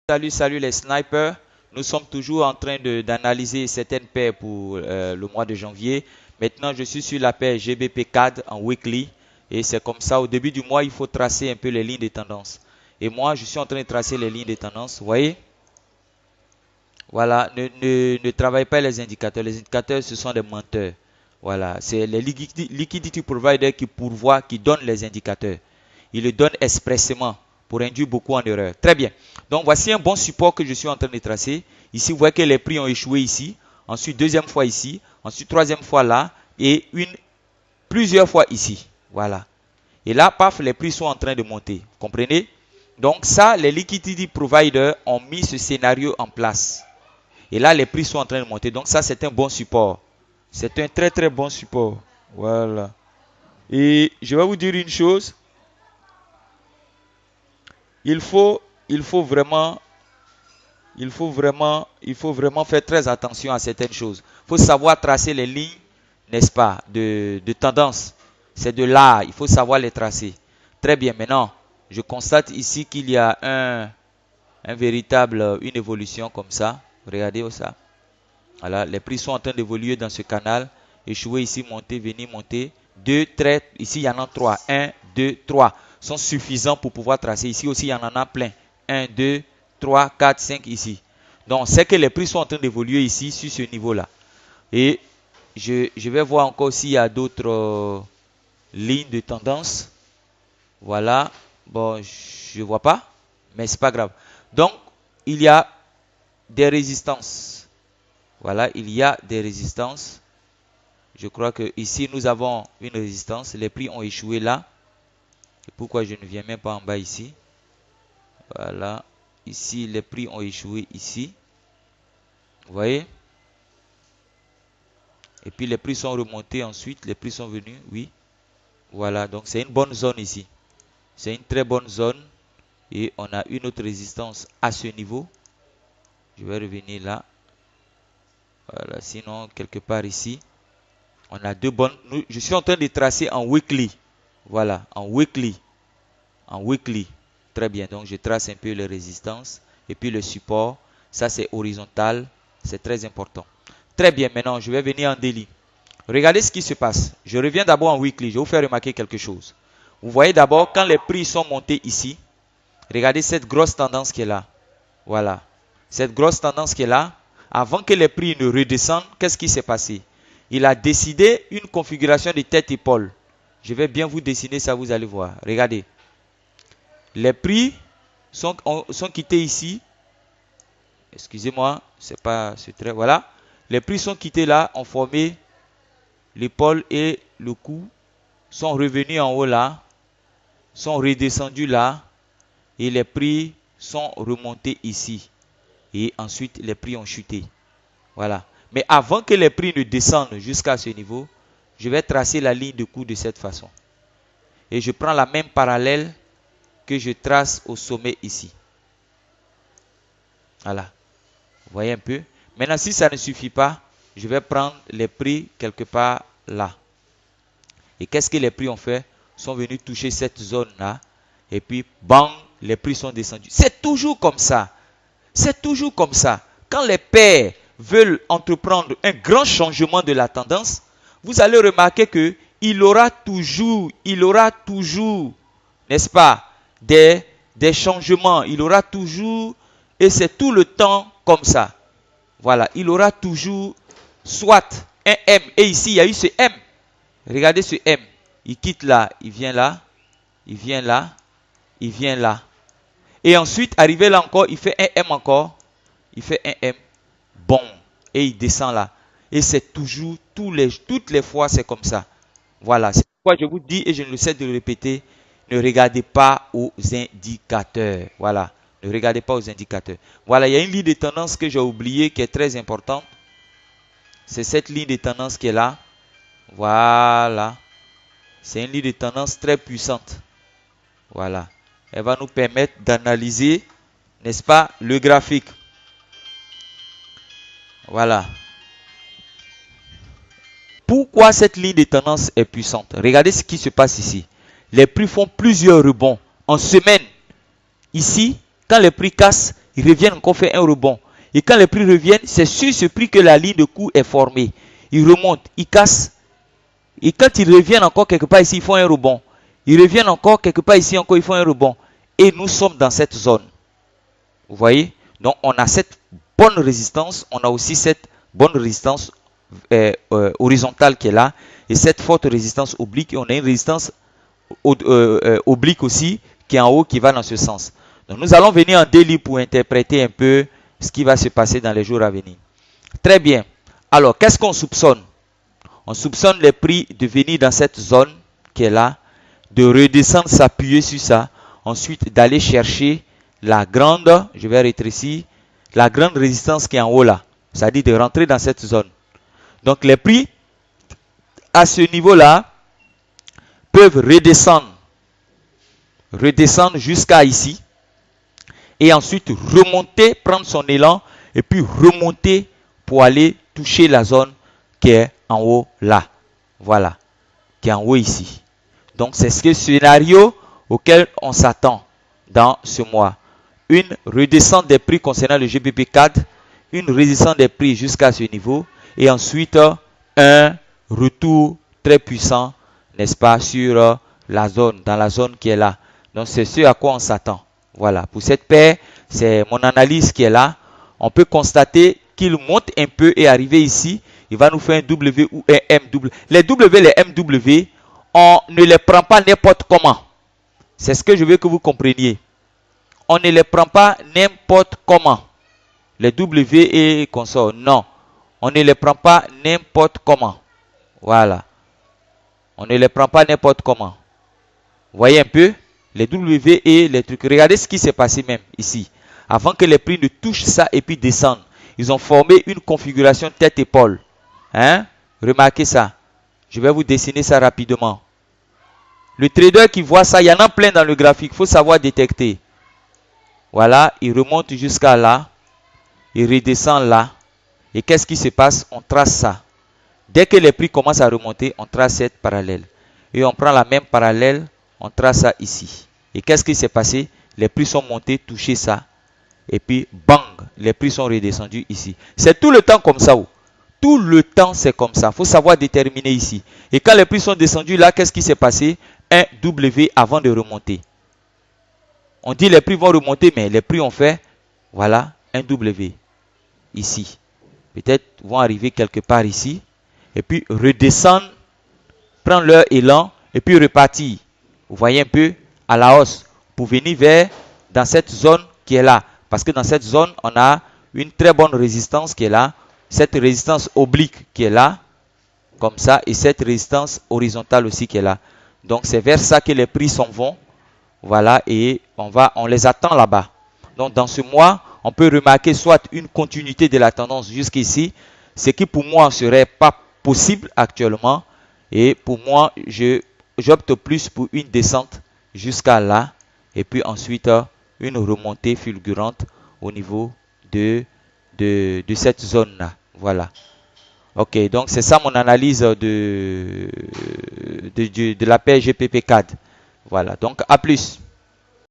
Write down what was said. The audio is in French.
Salut les snipers. Nous sommes toujours en train d'analyser certaines paires pour le mois de janvier. Maintenant, je suis sur la paire GBP CAD en weekly. Et c'est comme ça, au début du mois, il faut tracer un peu les lignes de tendance. Et moi, je suis en train de tracer les lignes de tendance. Vous voyez? Voilà, ne travaillez pas les indicateurs. Les indicateurs, ce sont des menteurs. Voilà, c'est les liquidity providers qui pourvoient, qui donnent les indicateurs. Ils le donnent expressément pour induire beaucoup en erreur. Très bien. Donc, voici un bon support que je suis en train de tracer. Ici, vous voyez que les prix ont échoué ici. Ensuite, deuxième fois ici. Ensuite, troisième fois là. Et plusieurs fois ici. Voilà. Et là, paf, les prix sont en train de monter. Vous comprenez? Donc, ça, les liquidity providers ont mis ce scénario en place. Et là, les prix sont en train de monter. Donc, ça, c'est un bon support. C'est un très, très bon support. Voilà. Et je vais vous dire une chose. Il faut vraiment faire très attention à certaines choses. Il faut savoir tracer les lignes, n'est-ce pas, de tendance. C'est de là, il faut savoir les tracer. Très bien, maintenant, je constate ici qu'il y a une évolution comme ça. Regardez ça. Voilà, les prix sont en train d'évoluer dans ce canal. Échouer ici, monter, venir, monter. 2 traits, ici il y en a 3. 1, 2, 3 sont suffisants pour pouvoir tracer. Ici aussi il y en a plein. 1, 2, 3, 4, 5 ici. Donc c'est que les prix sont en train d'évoluer ici sur ce niveau-là. Et je vais voir encore s'il y a d'autres lignes de tendance. Voilà. Bon, je ne vois pas, mais c'est pas grave. Donc, il y a des résistances. Voilà, il y a des résistances. Je crois que ici nous avons une résistance. Les prix ont échoué là. Et pourquoi je ne viens même pas en bas ici? Voilà. Ici, les prix ont échoué ici. Vous voyez? Et puis les prix sont remontés ensuite. Les prix sont venus. Oui. Voilà. Donc c'est une bonne zone ici. C'est une très bonne zone. Et on a une autre résistance à ce niveau. Je vais revenir là. Voilà. Sinon, quelque part ici. On a deux bonnes. Je suis en train de tracer en weekly. Voilà. En weekly. En weekly. Très bien. Donc je trace un peu les résistances. Et puis le support. Ça c'est horizontal. C'est très important. Très bien. Maintenant, je vais venir en daily. Regardez ce qui se passe. Je reviens d'abord en weekly. Je vais vous faire remarquer quelque chose. Vous voyez d'abord quand les prix sont montés ici. Regardez cette grosse tendance qui est là. Voilà. Cette grosse tendance qui est là. Avant que les prix ne redescendent, qu'est-ce qui s'est passé? Il a décidé une configuration de tête-épaule. Je vais bien vous dessiner ça, vous allez voir. Regardez. Les prix sont quittés ici. Excusez-moi, c'est pas ce trait. Voilà. Les prix sont quittés là, ont formé l'épaule et le cou. Sont revenus en haut là. Sont redescendus là. Et les prix sont remontés ici. Et ensuite, les prix ont chuté. Voilà. Mais avant que les prix ne descendent jusqu'à ce niveau, je vais tracer la ligne de cours de cette façon. Et je prends la même parallèle que je trace au sommet ici. Voilà. Vous voyez un peu. Maintenant, si ça ne suffit pas, je vais prendre les prix quelque part là. Et qu'est-ce que les prix ont fait? Sont venus toucher cette zone-là. Et puis, bang, les prix sont descendus. C'est toujours comme ça. C'est toujours comme ça. Quand les paires veulent entreprendre un grand changement de la tendance, vous allez remarquer que il aura toujours, n'est-ce pas, des changements. Il aura toujours, et c'est tout le temps comme ça. Voilà, il aura toujours soit un M. Et ici, il y a eu ce M. Regardez ce M. Il quitte là, il vient là, il vient là, il vient là. Et ensuite, arrivé là encore, il fait un M encore. Il fait un M. Bon. Et il descend là. Et c'est toujours, toutes les fois, c'est comme ça. Voilà. C'est pourquoi je vous dis, et je ne le sais de le répéter, ne regardez pas aux indicateurs. Voilà. Ne regardez pas aux indicateurs. Voilà, il y a une ligne de tendance que j'ai oubliée qui est très importante. C'est cette ligne de tendance qui est là. Voilà. C'est une ligne de tendance très puissante. Voilà. Elle va nous permettre d'analyser, n'est-ce pas, le graphique. Voilà. Pourquoi cette ligne de tendance est puissante? Regardez ce qui se passe ici. Les prix font plusieurs rebonds en semaine. Ici, quand les prix cassent, ils reviennent encore faire un rebond. Et quand les prix reviennent, c'est sur ce prix que la ligne de cours est formée. Ils remontent, ils cassent. Et quand ils reviennent encore quelque part ici, ils font un rebond. Ils reviennent encore quelque part ici, encore ils font un rebond. Et nous sommes dans cette zone. Vous voyez? Donc on a cette bonne résistance, on a aussi cette bonne résistance horizontale qui est là. Et cette forte résistance oblique, et on a une résistance oblique aussi qui est en haut, qui va dans ce sens. Donc nous allons venir en daily pour interpréter un peu ce qui va se passer dans les jours à venir. Très bien. Alors, qu'est-ce qu'on soupçonne? On soupçonne les prix de venir dans cette zone qui est là, de redescendre, s'appuyer sur ça, ensuite d'aller chercher la grande, je vais rétrécir, la grande résistance qui est en haut là, c'est-à-dire de rentrer dans cette zone. Donc les prix à ce niveau-là peuvent redescendre jusqu'à ici et ensuite remonter, prendre son élan et puis remonter pour aller toucher la zone qui est en haut là. Voilà, qui est en haut ici. Donc c'est ce scénario auquel on s'attend dans ce mois. Une redescente des prix concernant le GBP4, une redescente des prix jusqu'à ce niveau et ensuite un retour très puissant, n'est-ce pas, sur la zone, dans la zone qui est là. Donc c'est ce à quoi on s'attend. Voilà, pour cette paire, c'est mon analyse qui est là. On peut constater qu'il monte un peu et arriver ici, il va nous faire un W ou un MW. Les W, les MW, on ne les prend pas n'importe comment. C'est ce que je veux que vous compreniez. On ne les prend pas n'importe comment. Les W et consorts, non. On ne les prend pas n'importe comment. Voilà. On ne les prend pas n'importe comment. Vous voyez un peu les W et les trucs. Regardez ce qui s'est passé même ici. Avant que les prix ne touchent ça et puis descendent. Ils ont formé une configuration tête-épaule. Hein? Remarquez ça. Je vais vous dessiner ça rapidement. Le trader qui voit ça, il y en a plein dans le graphique. Il faut savoir détecter. Voilà, il remonte jusqu'à là. Il redescend là. Et qu'est-ce qui se passe? On trace ça. Dès que les prix commencent à remonter, on trace cette parallèle. Et on prend la même parallèle, on trace ça ici. Et qu'est-ce qui s'est passé? Les prix sont montés, touché ça. Et puis, bang, les prix sont redescendus ici. C'est tout le temps comme ça. Tout le temps, c'est comme ça. Il faut savoir déterminer ici. Et quand les prix sont descendus là, qu'est-ce qui s'est passé? Un W avant de remonter. On dit les prix vont remonter, mais les prix ont fait, voilà, un W. Ici. Peut-être vont arriver quelque part ici. Et puis redescendre, prendre leur élan, et puis repartir. Vous voyez un peu à la hausse. Pour venir vers, dans cette zone qui est là. Parce que dans cette zone, on a une très bonne résistance qui est là. Cette résistance oblique qui est là. Comme ça. Et cette résistance horizontale aussi qui est là. Donc c'est vers ça que les prix s'en vont. Voilà. Et on les attend là-bas. Donc dans ce mois, on peut remarquer soit une continuité de la tendance jusqu'ici. Ce qui pour moi ne serait pas possible actuellement. Et pour moi, j'opte plus pour une descente jusqu'à là. Et puis ensuite, une remontée fulgurante au niveau de cette zone-là. Voilà. Ok, donc c'est ça mon analyse de la paire GBP4. Voilà, donc à plus.